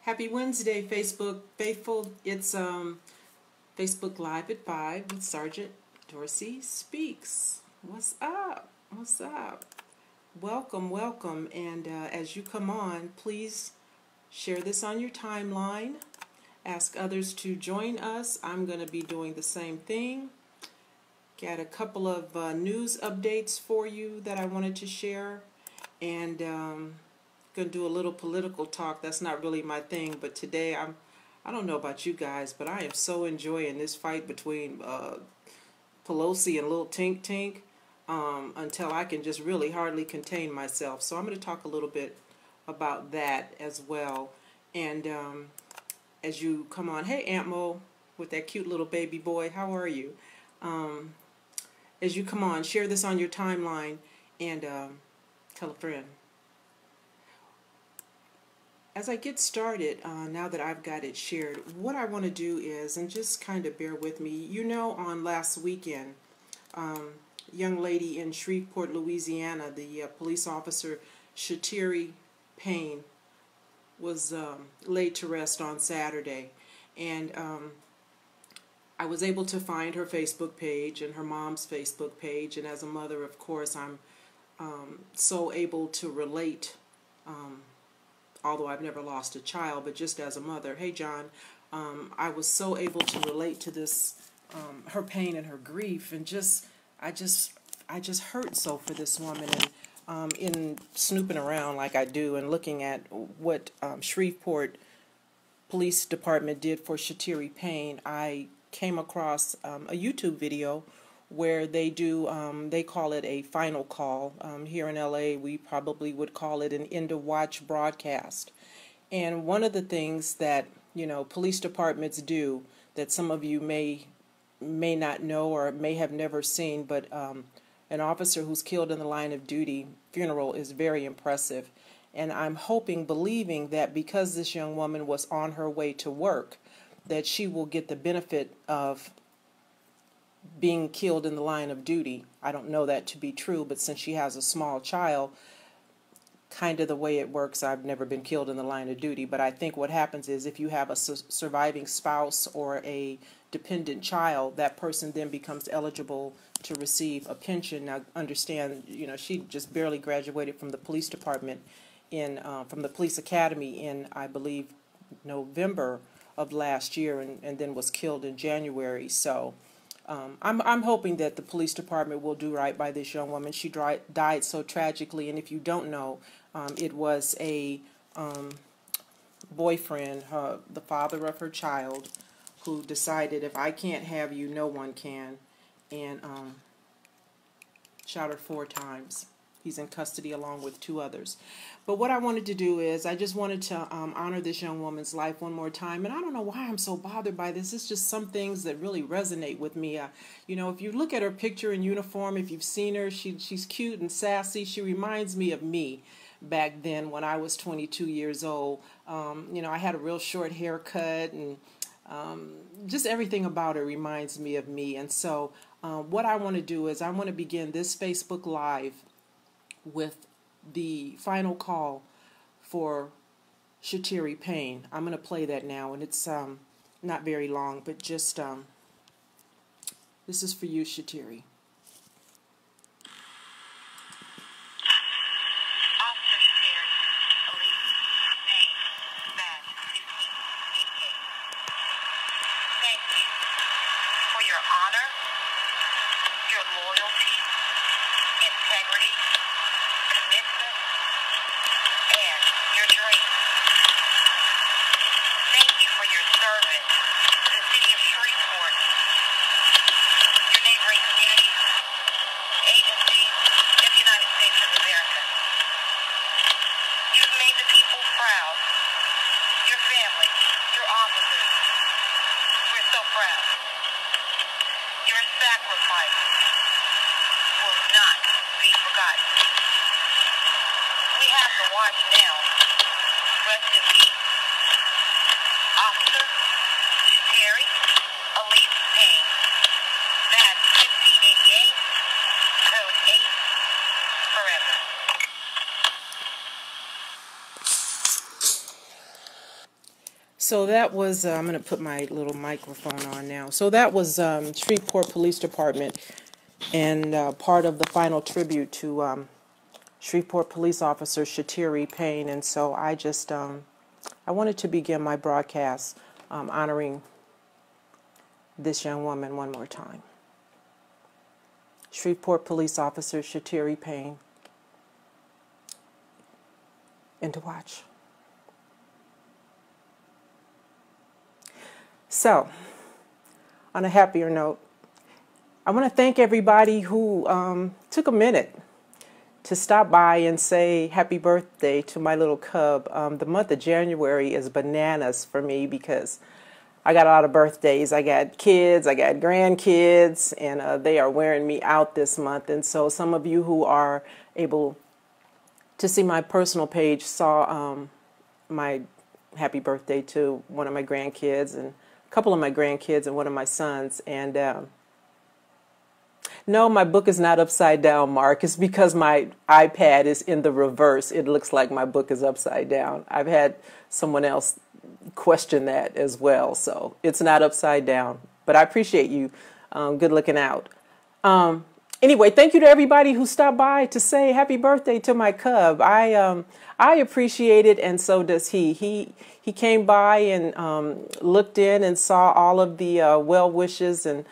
Happy Wednesday, Facebook faithful. It's Facebook Live at 5 with Sergeant Dorsey Speaks. What's up? What's up? Welcome, welcome. And as you come on, please share this on your timeline. Ask others to join us. I'm going to be doing the same thing. Got a couple of news updates for you that I wanted to share. And going to do a little political talk. That's not really my thing, but today I don't know about you guys, but I am so enjoying this fight between Pelosi and Lil Tink Tink until I can just really hardly contain myself. So I'm going to talk a little bit about that as well. And as you come on, hey Aunt Mo with that cute little baby boy, how are you? As you come on, share this on your timeline and tell a friend. As I get started, now that I've got it shared, what I want to do is, and just kind of bear with me, you know, on last weekend, young lady in Shreveport, Louisiana, the police officer Chateri Payne was laid to rest on Saturday. And I was able to find her Facebook page and her mom's Facebook page, and as a mother, of course, I'm so able to relate, although I've never lost a child, but just as a mother. Hey, John, I was so able to relate to this, her pain and her grief, and I just hurt so for this woman. And in snooping around like I do and looking at what Shreveport Police Department did for Chateri Payne, I came across a YouTube video where they do, they call it a final call. Here in LA, we probably would call it an end-of-watch broadcast. And one of the things that, you know, police departments do that some of you may not know or may have never seen, but an officer who's killed in the line of duty funeral is very impressive. And I'm hoping, believing that because this young woman was on her way to work, that she will get the benefit of being killed in the line of duty. I don't know that to be true, but since she has a small child, kind of the way it works, I've never been killed in the line of duty, but I think what happens is if you have a surviving spouse or a dependent child, that person then becomes eligible to receive a pension. Now, understand, you know, she just barely graduated from the police department from the police academy in, I believe, November of last year, and then was killed in January. So I'm hoping that the police department will do right by this young woman. She died so tragically, and if you don't know, it was a boyfriend, the father of her child, who decided, if I can't have you, no one can, and shot her 4 times. He's in custody along with 2 others. But what I wanted to do is I just wanted to honor this young woman's life one more time. And I don't know why I'm so bothered by this. It's just some things that really resonate with me. You know, if you look at her picture in uniform, if you've seen her, she's cute and sassy. She reminds me of me back then when I was 22 years old. You know, I had a real short haircut, and just everything about her reminds me of me. And so what I want to do is I want to begin this Facebook Live with the final call for Chateri Payne. I'm going to play that now, and it's not very long, but just this is for you, Chateri. So that was, I'm going to put my little microphone on now. So that was Shreveport Police Department, and part of the final tribute to Shreveport Police Officer Chateri, Payne. And so I just, I wanted to begin my broadcast honoring this young woman one more time. Shreveport Police Officer Chateri, Payne. And to watch. So, on a happier note, I want to thank everybody who took a minute to stop by and say happy birthday to my little cub. The month of January is bananas for me because I got a lot of birthdays. I got kids, I got grandkids, and they are wearing me out this month. And so some of you who are able to see my personal page saw my happy birthday to one of my grandkids and a couple of my grandkids and one of my sons. And no, my book is not upside down, Mark. It's because my iPad is in the reverse. It looks like my book is upside down. I've had someone else question that as well. So it's not upside down. But I appreciate you. Good looking out. Anyway, thank you to everybody who stopped by to say happy birthday to my cub. I appreciate it, and so does he. He came by and looked in and saw all of the well wishes, and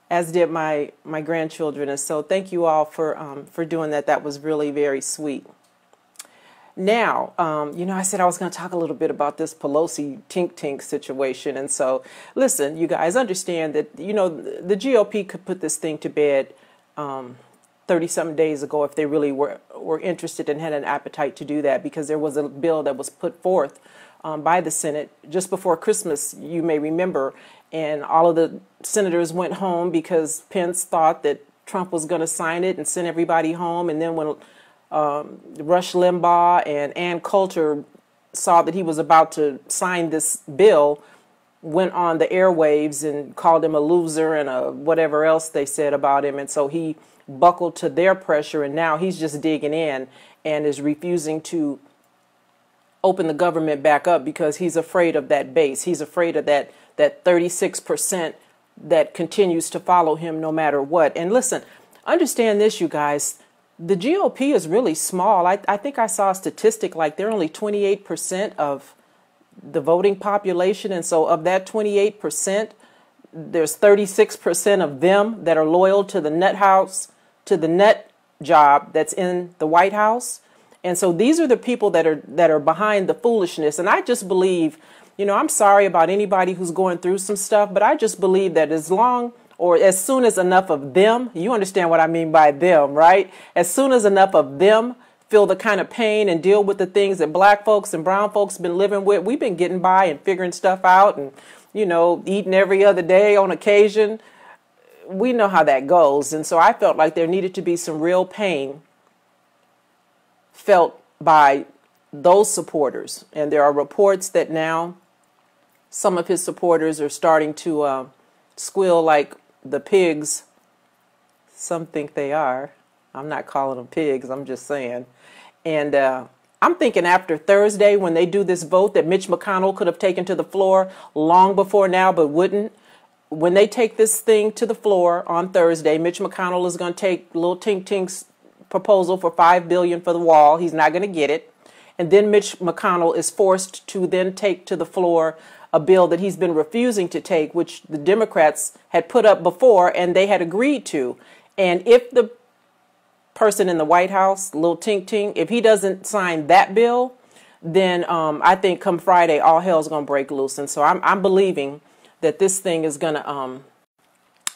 as did my grandchildren. And so thank you all for doing that. That was really very sweet. Now, I said I was going to talk a little bit about this Pelosi tink situation. And so, listen, you guys understand that, the GOP could put this thing to bed 30-something days ago if they really were interested and had an appetite to do that, because there was a bill that was put forth by the Senate just before Christmas, you may remember, and all of the senators went home because Pence thought that Trump was going to sign it and send everybody home. And then when Rush Limbaugh and Ann Coulter saw that he was about to sign this bill, went on the airwaves and called him a loser and whatever else they said about him. And so he buckled to their pressure, and now he's just digging in and is refusing to open the government back up because he's afraid of that base. He's afraid of that 36% that continues to follow him no matter what. And listen, understand this, you guys. The GOP is really small. I think I saw a statistic like they're only 28% of the voting population. And so of that 28%, there's 36% of them that are loyal to the nut house, to the nut job that's in the White House. And so these are the people that are behind the foolishness. And I just believe, I'm sorry about anybody who's going through some stuff, but I just believe that as soon as enough of them, you understand what I mean by them, right? As soon as enough of them feel the kind of pain and deal with the things that black folks and brown folks been living with, we've been getting by and figuring stuff out and, eating every other day on occasion. We know how that goes. And so I felt like there needed to be some real pain felt by those supporters. And there are reports that now some of his supporters are starting to squeal like the pigs some think they are. I'm not calling them pigs, I'm just saying. And I'm thinking after Thursday, when they do this vote that Mitch McConnell could have taken to the floor long before now, but wouldn't. When they take this thing to the floor on Thursday, Mitch McConnell is going to take Lil Tink Tink's proposal for $5 billion for the wall. He's not going to get it. And then Mitch McConnell is forced to then take to the floor a bill that he's been refusing to take, which the Democrats had put up before and they had agreed to. And if the person in the White House, Lil Tink Tink, if he doesn't sign that bill, then I think come Friday, all hell's going to break loose. And so I'm believing that this thing is going to,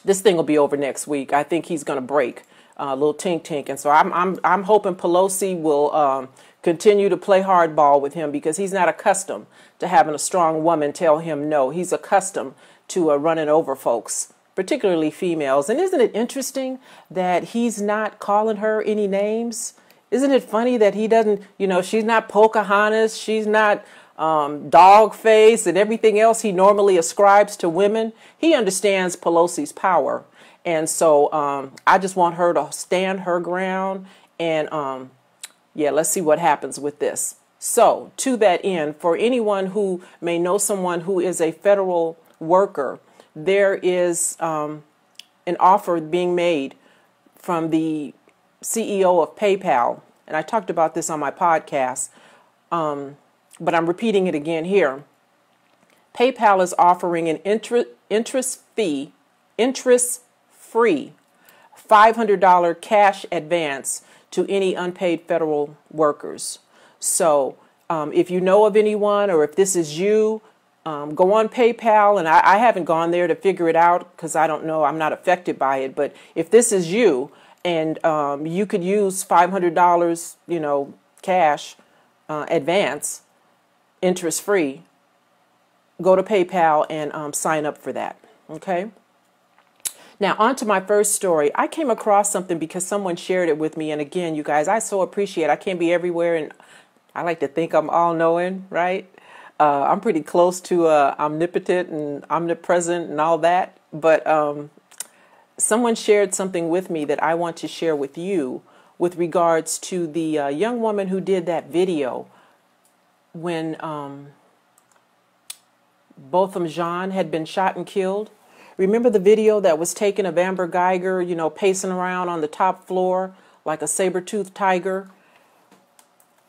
this thing will be over next week. I think he's going to break Lil Tink Tink. And so I'm hoping Pelosi will continue to play hardball with him, because he's not accustomed to having a strong woman tell him no. He's accustomed to running over folks, particularly females. And isn't it interesting that he's not calling her any names? Isn't it funny that he doesn't, she's not Pocahontas, she's not Dogface and everything else he normally ascribes to women. He understands Pelosi's power. And so I just want her to stand her ground. And yeah, let's see what happens with this. So, to that end, for anyone who may know someone who is a federal worker, there is an offer being made from the CEO of PayPal, and I talked about this on my podcast, but I'm repeating it again here. PayPal is offering an interest-free $500 cash advance to any unpaid federal workers. So if you know of anyone, or if this is you, go on PayPal, and I haven't gone there to figure it out because I don't know, I'm not affected by it. But if this is you, and you could use $500, cash advance, interest free, go to PayPal and sign up for that. Okay. Now, on to my first story. I came across something because someone shared it with me. And again, you guys, I so appreciate it. I can't be everywhere, and I like to think I'm all-knowing, right? I'm pretty close to omnipotent and omnipresent and all that. But someone shared something with me that I want to share with you with regards to the young woman who did that video when Botham Jean had been shot and killed. Remember the video that was taken of Amber Geiger, pacing around on the top floor like a saber-toothed tiger?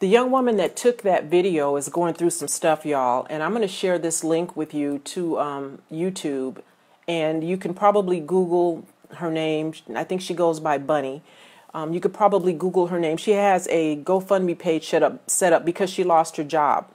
The young woman that took that video is going through some stuff, y'all, and I'm going to share this link with you to YouTube, and you can probably Google her name. I think she goes by Bunny. You could probably Google her name. She has a GoFundMe page set up because she lost her job.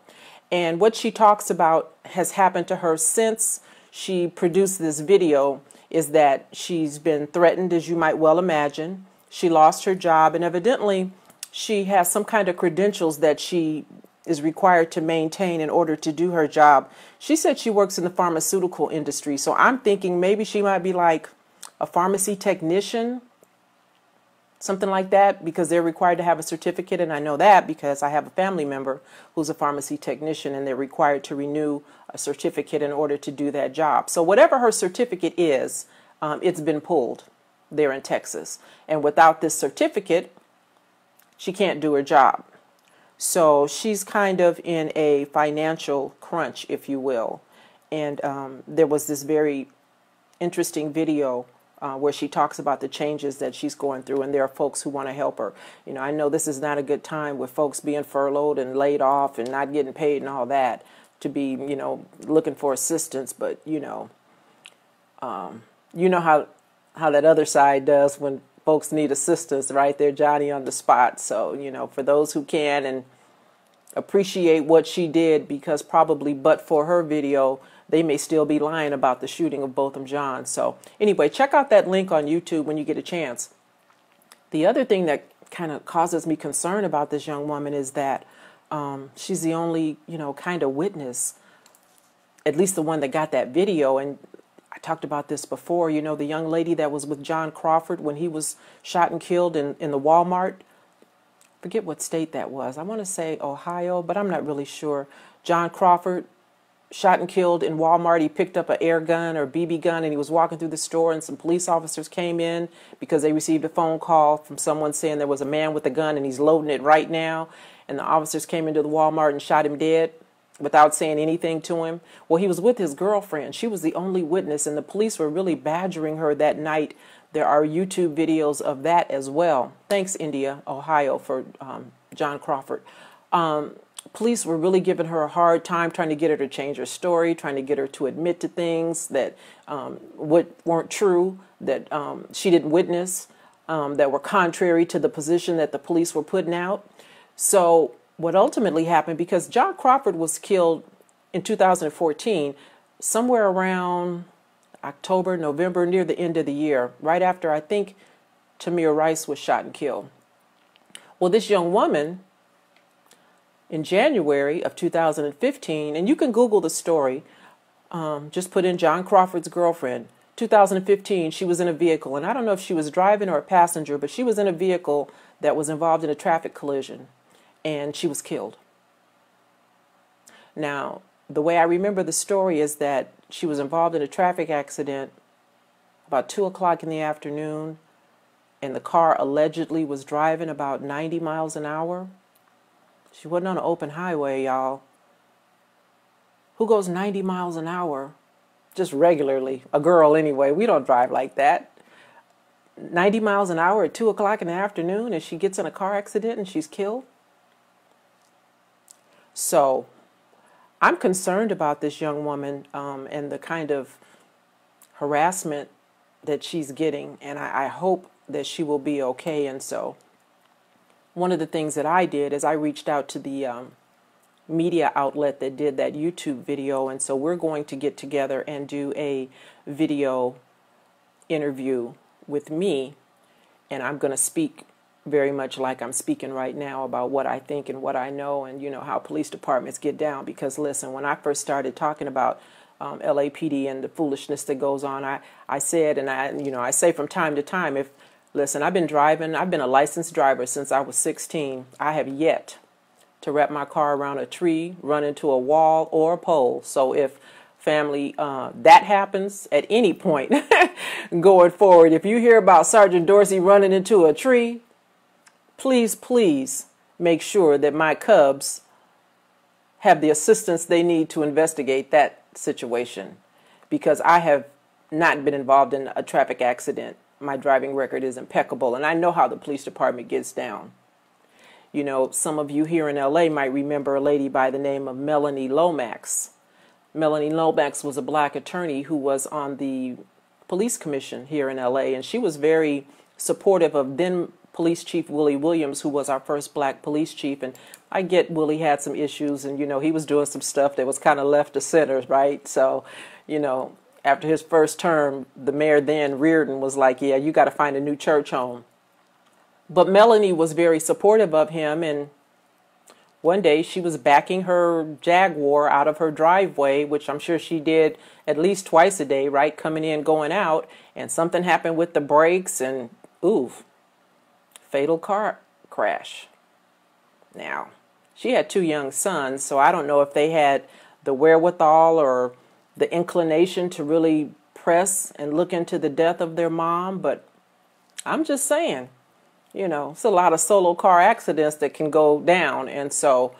And what she talks about has happened to her since she produced this video is that she's been threatened, as you might well imagine. She lost her job, and evidently she has some kind of credentials that she is required to maintain in order to do her job. She said she works in the pharmaceutical industry, so I'm thinking maybe she might be like a pharmacy technician, something like that, because they're required to have a certificate, and I know that because I have a family member who's a pharmacy technician, and they're required to renew a certificate in order to do that job. So whatever her certificate is, it's been pulled there in Texas, and without this certificate, she can't do her job. So she's kind of in a financial crunch, if you will, and there was this very interesting video where she talks about the changes that she's going through, and there are folks who want to help her. I know this is not a good time with folks being furloughed and laid off and not getting paid and all that to be, looking for assistance. But, how that other side does when folks need assistance, right? They're Johnny on the spot. So, for those who can and appreciate what she did, because probably but for her video, they may still be lying about the shooting of Botham Jean. So anyway, check out that link on YouTube when you get a chance. The other thing that kind of causes me concern about this young woman is that she's the only, kind of witness, at least the one that got that video. And I talked about this before, the young lady that was with John Crawford when he was shot and killed in the Walmart. Forget what state that was. I want to say Ohio, but I'm not really sure. John Crawford, shot and killed in Walmart. He picked up an air gun or BB gun, and he was walking through the store, and some police officers came in because they received a phone call from someone saying there was a man with a gun and he's loading it right now. And the officers came into the Walmart and shot him dead without saying anything to him. Well, he was with his girlfriend. She was the only witness, and the police were really badgering her that night. There are YouTube videos of that as well. Thanks, India, Ohio, for John Crawford. Police were really giving her a hard time, trying to get her to change her story, trying to get her to admit to things that weren't true, that she didn't witness, that were contrary to the position that the police were putting out. So what ultimately happened, because John Crawford was killed in 2014, somewhere around October, November, near the end of the year, right after I think Tamir Rice was shot and killed. Well, this young woman, in January of 2015, and you can Google the story, just put in John Crawford's girlfriend, 2015, she was in a vehicle, and I don't know if she was driving or a passenger, but she was in a vehicle that was involved in a traffic collision, and she was killed. Now, the way I remember the story is that she was involved in a traffic accident about 2 o'clock in the afternoon, and the car allegedly was driving about 90 miles an hour. She wasn't on an open highway, y'all. Who goes 90 miles an hour just regularly? A girl anyway. We don't drive like that. 90 miles an hour at 2 o'clock in the afternoon, and she gets in a car accident and she's killed. So I'm concerned about this young woman and the kind of harassment that she's getting, and I hope that she will be okay. And so one of the things that I did is I reached out to the media outlet that did that YouTube video, and so we're going to get together and do a video interview with me, and I'm going to speak very much like I'm speaking right now about what I think and what I know, and you know how police departments get down. Because listen, when I first started talking about LAPD and the foolishness that goes on, I said, and I say from time to time, listen, I've been a licensed driver since I was 16. I have yet to wrap my car around a tree, run into a wall or a pole. So if family, that happens at any point going forward, if you hear about Sergeant Dorsey running into a tree, please, please make sure that my cubs have the assistance they need to investigate that situation, because I have not been involved in a traffic accident. My driving record is impeccable, and I know how the police department gets down. You know, some of you here in LA might remember a lady by the name of Melanie Lomax. Melanie Lomax was a black attorney who was on the police commission here in LA, and she was very supportive of then Police Chief Willie Williams, who was our first black police chief. And I get Willie had some issues, and, you know, he was doing some stuff that was kind of left to center, right? So, you know, after his first term, the mayor then, Reardon, was like, yeah, you got to find a new church home. But Melanie was very supportive of him, and one day she was backing her Jaguar out of her driveway, which I'm sure she did at least twice a day, right, coming in, going out, and something happened with the brakes, and oof, fatal car crash. Now, she had 2 young sons, so I don't know if they had the wherewithal or the inclination to really press and look into the death of their mom, but I'm just saying, you know, it's a lot of solo car accidents that can go down. And so,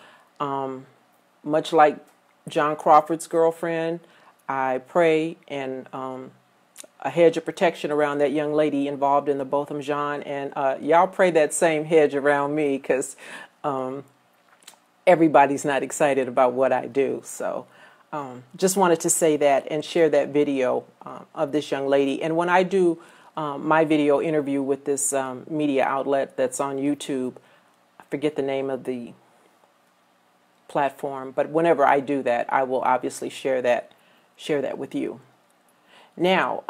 much like John Crawford's girlfriend, I pray and a hedge of protection around that young lady involved in the Botham Jean. And y'all pray that same hedge around me, because everybody's not excited about what I do. So just wanted to say that and share that video of this young lady. And when I do my video interview with this media outlet that's on YouTube, I forget the name of the platform, but whenever I do that, I will obviously share that with you. Now,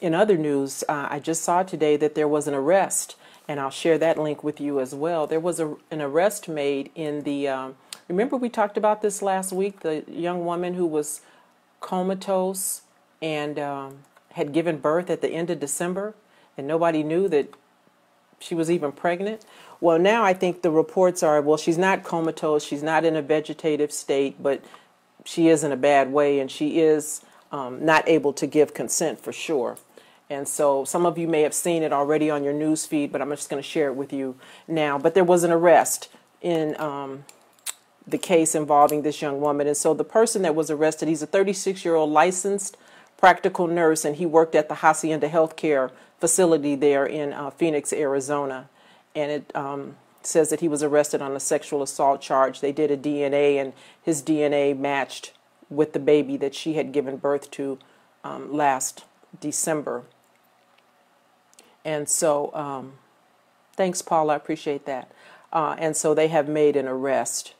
in other news, I just saw today that there was an arrest, and I'll share that link with you as well. There was an arrest made in the, remember we talked about this last week, the young woman who was comatose and had given birth at the end of December, and nobody knew that she was even pregnant. Well, now I think the reports are, well, she's not comatose, she's not in a vegetative state, but she is in a bad way, and she is not able to give consent for sure. And so some of you may have seen it already on your news feed, but I'm just going to share it with you now. But there was an arrest in the case involving this young woman. And so the person that was arrested, he's a 36-year-old licensed practical nurse, and he worked at the Hacienda Healthcare facility there in Phoenix, Arizona. And it says that he was arrested on a sexual assault charge. They did a DNA, and his DNA matched with the baby that she had given birth to last December. And so, thanks, Paul, I appreciate that. And so they have made an arrest.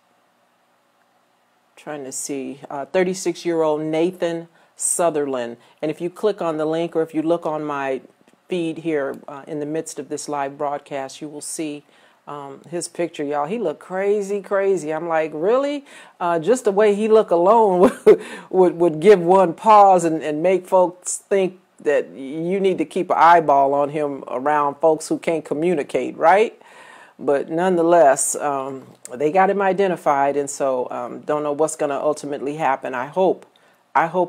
Trying to see, 36-year-old Nathan Sutherland. And if you click on the link, or if you look on my feed here in the midst of this live broadcast, you will see his picture, y'all. He looked crazy, crazy. I'm like, really? Just the way he looked alone would give one pause and make folks think that you need to keep an eyeball on him around folks who can't communicate, right? But nonetheless, they got him identified, and so don't know what's going to ultimately happen. I hope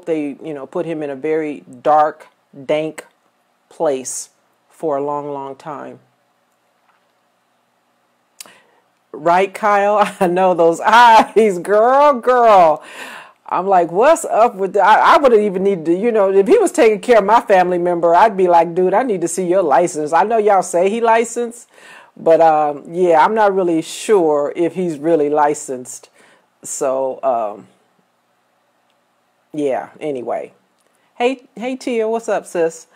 they, put him in a very dark, dank place for a long, long time. Right, Kyle? I know those eyes, girl. I'm like, what's up with that? I wouldn't even need to, if he was taking care of my family member, I'd be like, dude, I need to see your license. I know y'all say he licensed, but yeah, I'm not really sure if he's really licensed. So, yeah, anyway. Hey, Tia, what's up, sis?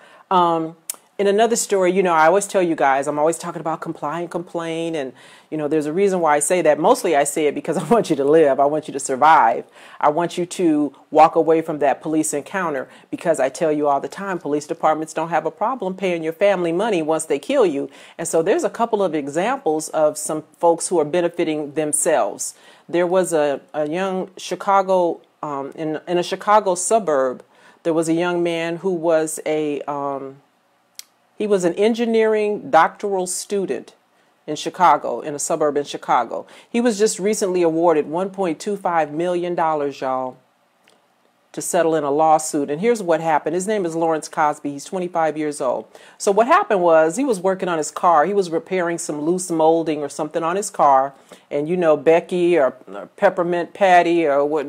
In another story, I always tell you guys, I'm always talking about comply and complain. And, there's a reason why I say that. Mostly I say it because I want you to live. I want you to survive. I want you to walk away from that police encounter, because I tell you all the time, police departments don't have a problem paying your family money once they kill you. And so there's a couple of examples of some folks who are benefiting themselves. There was a young Chicago, in a Chicago suburb, there was a young man who was he was an engineering doctoral student in Chicago, in a suburb in Chicago. He was just recently awarded $1.25 million, y'all, to settle in a lawsuit. And here's what happened. His name is Lawrence Cosby. He's 25 years old. So what happened was, he was working on his car. He was repairing some loose molding or something on his car. And, Becky or Peppermint Patty or what,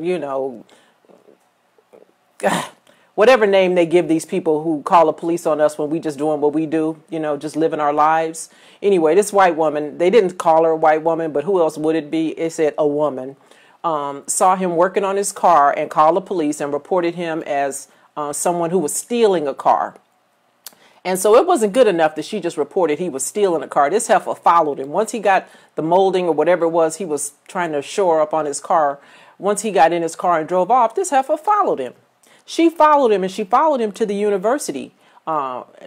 whatever name they give these people who call the police on us when we just doing what we do, just living our lives. Anyway, this white woman, they didn't call her a white woman, but who else would it be? It said a woman, saw him working on his car and called the police and reported him as someone who was stealing a car. And so it wasn't good enough that she just reported he was stealing a car. This heifer followed him. Once he got the molding or whatever it was he was trying to shore up on his car, once he got in his car and drove off, this heifer followed him. She followed him, and she followed him to the university.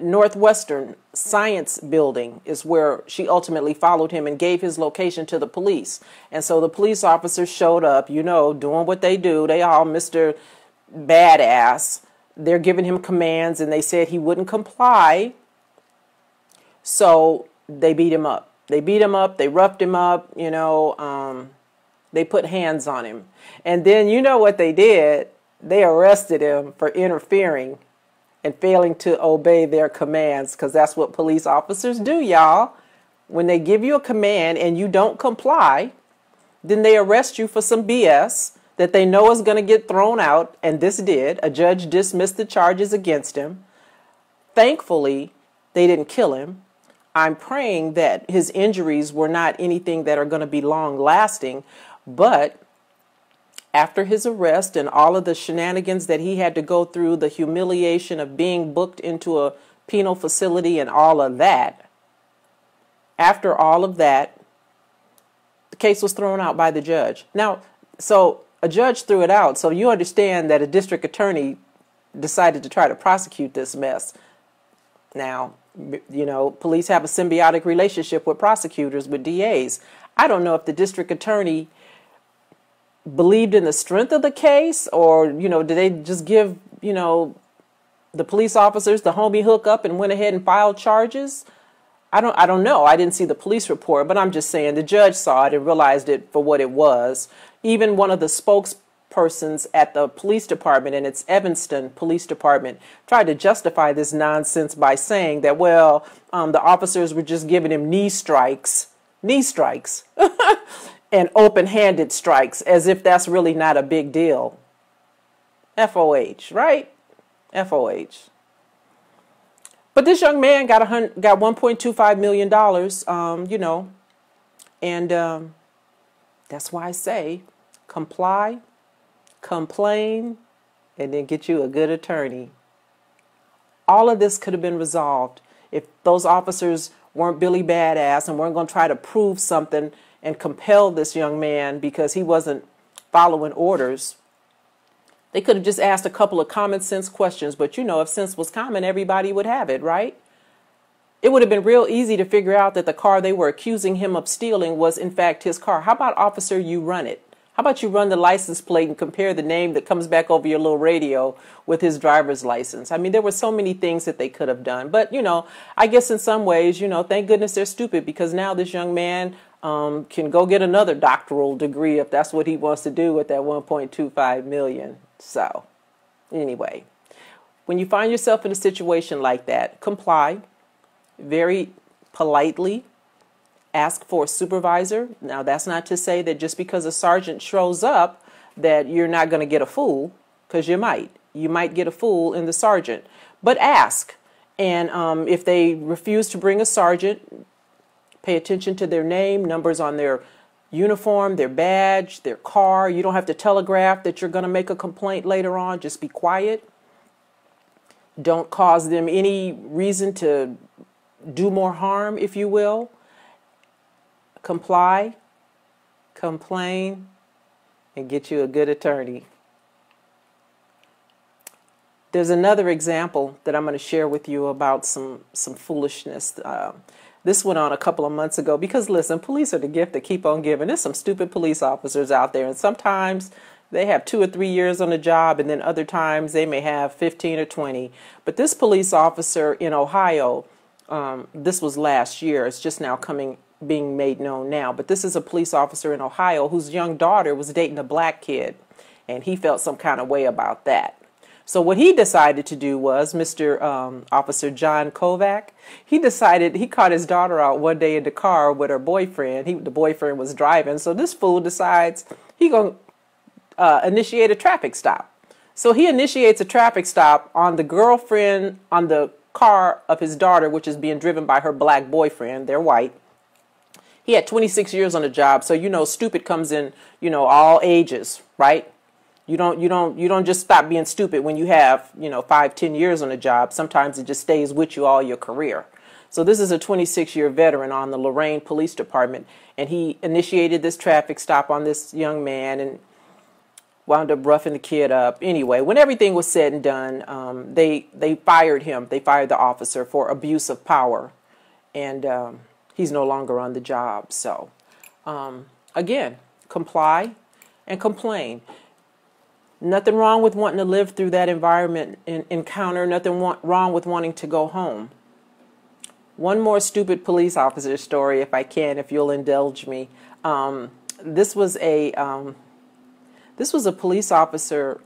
Northwestern Science Building is where she ultimately followed him and gave his location to the police. And so the police officers showed up, doing what they do. They all Mr. Badass. They're giving him commands, and they said he wouldn't comply. So they beat him up. They roughed him up, they put hands on him. And then you know what they did? They arrested him for interfering and failing to obey their commands, because that's what police officers do, y'all. When they give you a command and you don't comply, then they arrest you for some BS that they know is going to get thrown out, and this did. A judge dismissed the charges against him. Thankfully, they didn't kill him. I'm praying that his injuries were not anything that are going to be long-lasting, but after his arrest and all of the shenanigans that he had to go through, the humiliation of being booked into a penal facility and all of that, after all of that, the case was thrown out by the judge. Now, so a judge threw it out, so you understand that a district attorney decided to try to prosecute this mess. Now, police have a symbiotic relationship with prosecutors, with DAs. I don't know if the district attorney believed in the strength of the case, or, did they just give, the police officers the homie hook up and went ahead and filed charges? I don't know. I didn't see the police report, but I'm just saying the judge saw it and realized it for what it was. Even one of the spokespersons at the police department, and it's Evanston Police Department, tried to justify this nonsense by saying that, the officers were just giving him knee strikes, and open-handed strikes, as if that's really not a big deal. FOH, right? FOH. But this young man got $1.25 million, and that's why I say comply, complain, and then get you a good attorney. All of this could have been resolved if those officers weren't Billy Badass and weren't going to try to prove something and compel this young man because he wasn't following orders. They could have just asked a couple of common sense questions, but if sense was common, everybody would have it, right? It would have been real easy to figure out that the car they were accusing him of stealing was in fact his car. How about, officer, you run it? How about you run the license plate and compare the name that comes back over your little radio with his driver's license? I mean, there were so many things that they could have done. But, I guess in some ways, thank goodness they're stupid, because now this young man can go get another doctoral degree if that's what he wants to do with that $1.25 million. So, anyway, when you find yourself in a situation like that, comply very politely. Ask for a supervisor. Now, that's not to say that just because a sergeant shows up that you're not going to get a fool, because you might. You might get a fool in the sergeant. But ask. And if they refuse to bring a sergeant, pay attention to their name, numbers on their uniform, their badge, their car. You don't have to telegraph that you're going to make a complaint later on. Just be quiet. Don't cause them any reason to do more harm, if you will. Comply, complain, and get you a good attorney. There's another example that I'm going to share with you about some foolishness. This went on a couple of months ago because, listen, police are the gift that keep on giving. There's some stupid police officers out there, and sometimes they have 2 or 3 years on the job, and then other times they may have 15 or 20. But this police officer in Ohio, this was last year. It's just now being made known now. But this is a police officer in Ohio whose young daughter was dating a black kid, and he felt some kind of way about that. So what he decided to do was, Mr. Officer John Kovac, he caught his daughter out one day in the car with her boyfriend. The boyfriend was driving. So this fool decides he going to initiate a traffic stop. So he initiates a traffic stop on the girlfriend, on the car of his daughter, which is being driven by her black boyfriend. They're white. He had 26 years on the job. So, stupid comes in, all ages, right? You don't just stop being stupid when you have, 5-10 years on a job. Sometimes it just stays with you all your career. So this is a 26-year veteran on the Lorain Police Department, and he initiated this traffic stop on this young man and wound up roughing the kid up. Anyway, when everything was said and done, they fired him. They fired the officer for abuse of power, and he's no longer on the job. So, again, comply and complain. Nothing wrong with wanting to live through that environment encounter. Nothing wrong with wanting to go home. One more stupid police officer story, if I can, if you'll indulge me. This was a police officer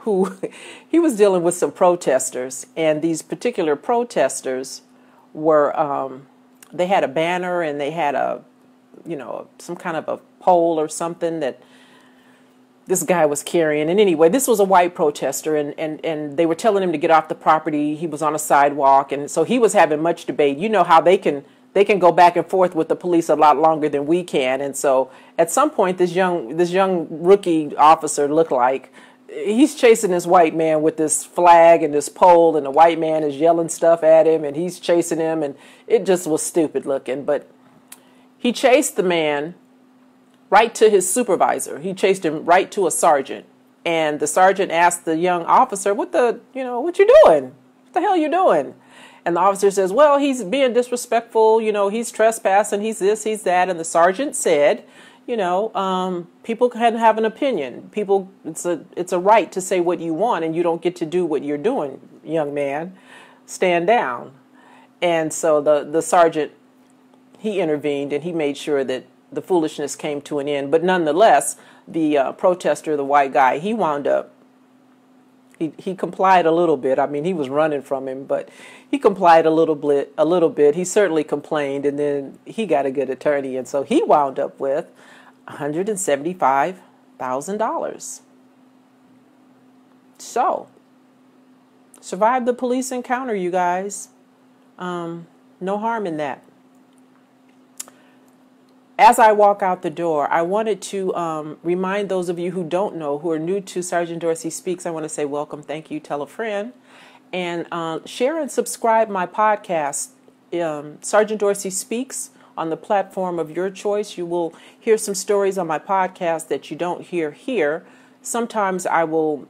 who he was dealing with some protesters, and these particular protesters were they had a banner and they had some kind of a pole or something that this guy was carrying. And anyway, this was a white protester, and they were telling him to get off the property. He was on a sidewalk, and so he was having much debate. You know how they can go back and forth with the police a lot longer than we can. And so at some point, this young rookie officer looked like he's chasing this white man with this flag and this pole, and the white man is yelling stuff at him, and he's chasing him, and it just was stupid looking. But he chased the man right to his supervisor. He chased him right to a sergeant. And the sergeant asked the young officer, what you doing? What the hell you doing? And the officer says, well, he's being disrespectful. He's trespassing. He's this, he's that. And the sergeant said, people can have an opinion. It's a right to say what you want, and you don't get to do what you're doing, young man. Stand down. And so the sergeant, he intervened, and he made sure that the foolishness came to an end. But nonetheless, the protester, the white guy, he wound up, he complied a little bit. I mean, he was running from him, but he complied a little bit. He certainly complained, and then he got a good attorney, and so he wound up with $175,000. So, survived the police encounter, you guys. No harm in that. As I walk out the door, I wanted to remind those of you who don't know, who are new to Sergeant Dorsey Speaks, I want to say welcome, thank you, tell a friend, and share and subscribe my podcast, Sergeant Dorsey Speaks, on the platform of your choice. You will hear some stories on my podcast that you don't hear here. Sometimes I will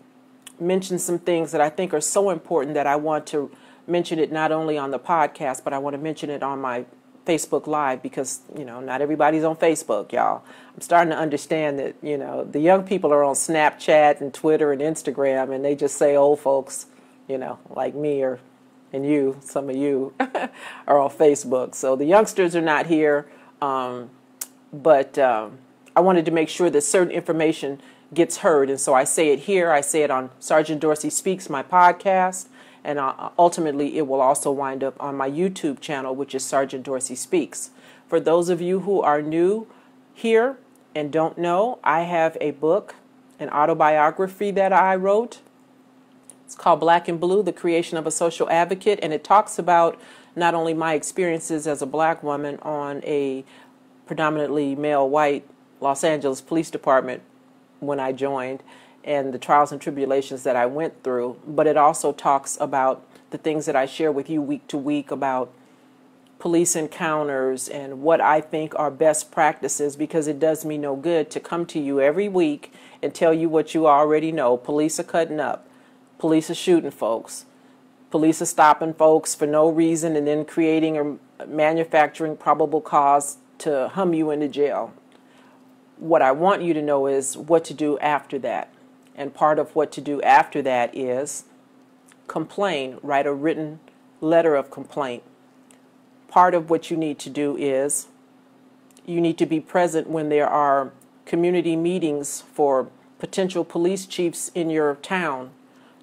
mention some things that I think are so important that I want to mention it not only on the podcast, but I want to mention it on my Facebook Live, because, not everybody's on Facebook, y'all. I'm starting to understand that, the young people are on Snapchat and Twitter and Instagram, and they just say old folks, like me and you, some of you, are on Facebook. So the youngsters are not here, but I wanted to make sure that certain information gets heard, and so I say it here. I say it on Sergeant Dorsey Speaks, my podcast, and ultimately it will also wind up on my YouTube channel, which is Sergeant Dorsey Speaks. For those of you who are new here and don't know, I have a book, an autobiography that I wrote. It's called Black and Blue, The Creation of a Social Advocate, and it talks about not only my experiences as a black woman on a predominantly male white Los Angeles Police Department when I joined, and the trials and tribulations that I went through, but it also talks about the things that I share with you week to week about police encounters and what I think are best practices, because it does me no good to come to you every week and tell you what you already know. Police are cutting up. Police are shooting folks. Police are stopping folks for no reason and then creating or manufacturing probable cause to hum you into jail. What I want you to know is what to do after that. And part of what to do after that is complain, write a written letter of complaint. Part of what you need to do is you need to be present when there are community meetings for potential police chiefs in your town.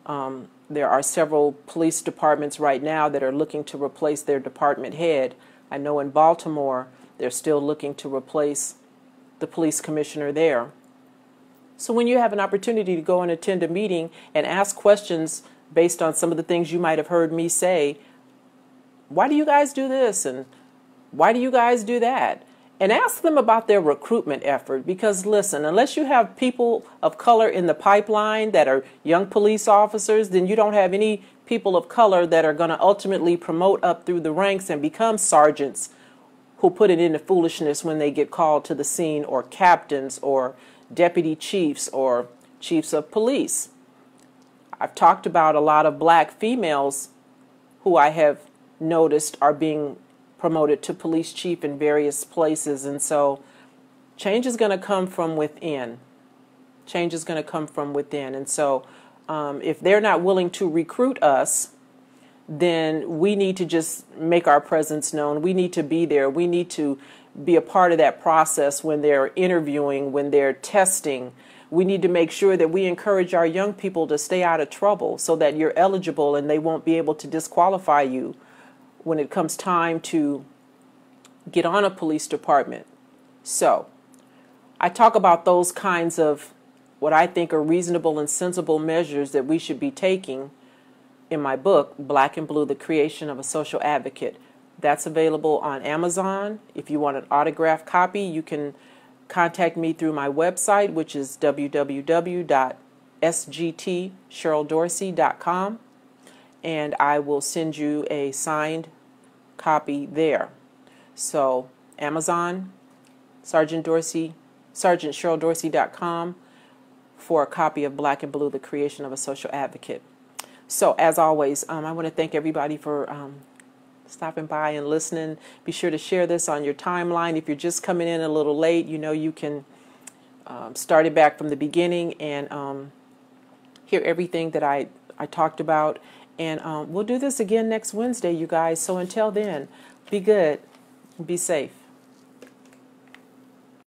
There are several police departments right now that are looking to replace their department head. I know in Baltimore, they're still looking to replace the police commissioner there. So when you have an opportunity to go and attend a meeting and ask questions based on some of the things you might have heard me say, why do you guys do this? And why do you guys do that? And ask them about their recruitment effort, because listen, unless you have people of color in the pipeline that are young police officers, then you don't have any people of color that are going to ultimately promote up through the ranks and become sergeants who put it into foolishness when they get called to the scene, or captains or deputy chiefs or chiefs of police. I've talked about a lot of black females who I have noticed are being promoted to police chief in various places. And so change is going to come from within. Change is going to come from within. And so if they're not willing to recruit us, then we need to just make our presence known. We need to be there. We need to be a part of that process when they're interviewing, when they're testing. We need to make sure that we encourage our young people to stay out of trouble so that you're eligible and they won't be able to disqualify you when it comes time to get on a police department. So I talk about those kinds of what I think are reasonable and sensible measures that we should be taking in my book, Black and Blue, The Creation of a Social Advocate. That's available on Amazon. If you want an autographed copy, you can contact me through my website, which is www.sgtsheryldorsey.com. And I will send you a signed copy there. So Amazon, SergeantSherylDorsey.com for a copy of Black and Blue, The Creation of a Social Advocate. So as always, I want to thank everybody for stopping by and listening. Be sure to share this on your timeline. If you're just coming in a little late, you know you can start it back from the beginning and hear everything that I talked about. And we'll do this again next Wednesday, you guys. So until then, be good, be safe.